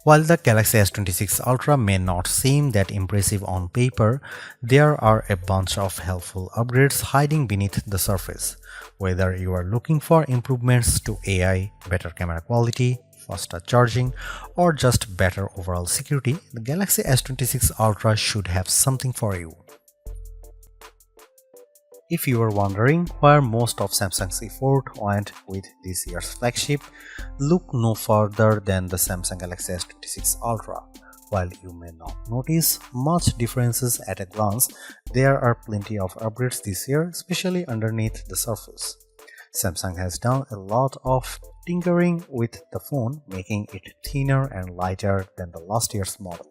While the Galaxy S26 Ultra may not seem that impressive on paper, there are a bunch of helpful upgrades hiding beneath the surface. Whether you are looking for improvements to AI, better camera quality, faster charging, or just better overall security, the Galaxy S26 Ultra should have something for you. If you are wondering where most of Samsung's effort went with this year's flagship, look no further than the Samsung Galaxy S26 Ultra. While you may not notice much differences at a glance, there are plenty of upgrades this year, especially underneath the surface. Samsung has done a lot of tinkering with the phone, making it thinner and lighter than the last year's model,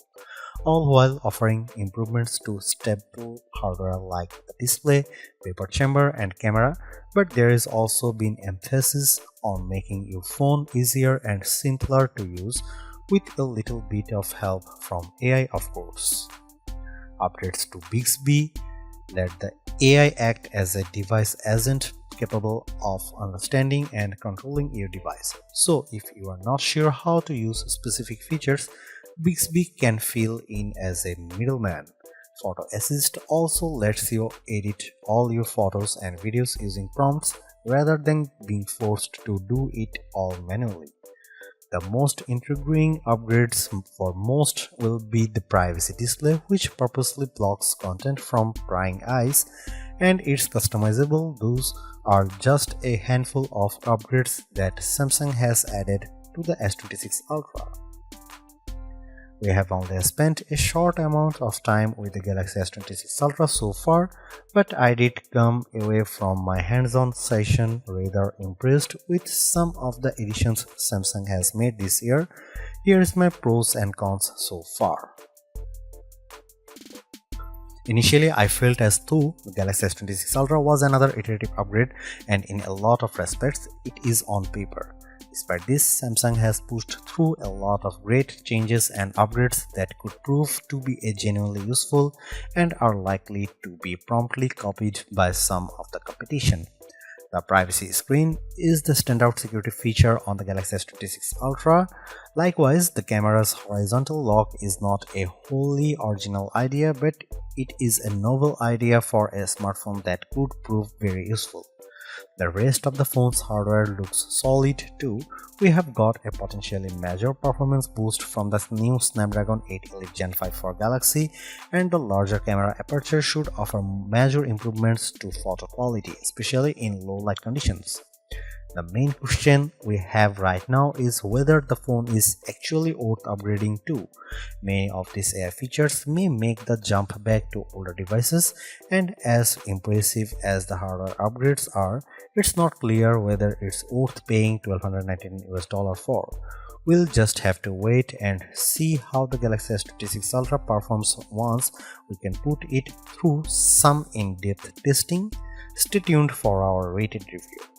all while offering improvements to staple hardware like the display, vapor chamber, and camera. But there is also been emphasis on making your phone easier and simpler to use, with a little bit of help from AI, of course. Updates to Bixby let the AI act as a device agent capable of understanding and controlling your device. So if you are not sure how to use specific features, Bixby can fill in as a middleman. Photo Assist also lets you edit all your photos and videos using prompts rather than being forced to do it all manually. The most intriguing upgrades for most will be the privacy display, which purposely blocks content from prying eyes, and it's customizable. Those are just a handful of upgrades that Samsung has added to the S26 Ultra. We have only spent a short amount of time with the Galaxy S26 Ultra so far, but I did come away from my hands-on session rather impressed with some of the additions Samsung has made this year. Here is my pros and cons so far. Initially, I felt as though the Galaxy S26 Ultra was another iterative upgrade, and in a lot of respects, it is on paper. Despite this, Samsung has pushed through a lot of great changes and upgrades that could prove to be genuinely useful and are likely to be promptly copied by some of the competition. The privacy screen is the standout security feature on the Galaxy S26 Ultra. Likewise, the camera's horizontal lock is not a wholly original idea, but it is a novel idea for a smartphone that could prove very useful. The rest of the phone's hardware looks solid too. We have got a potentially major performance boost from the new Snapdragon 8 Elite Gen 5 for Galaxy, and the larger camera aperture should offer major improvements to photo quality, especially in low light conditions. The main question we have right now is whether the phone is actually worth upgrading to. Many of these AI features may make the jump back to older devices, and as impressive as the hardware upgrades are, it's not clear whether it's worth paying $1,219 for. We'll just have to wait and see how the Galaxy S26 Ultra performs once we can put it through some in-depth testing. Stay tuned for our rated review.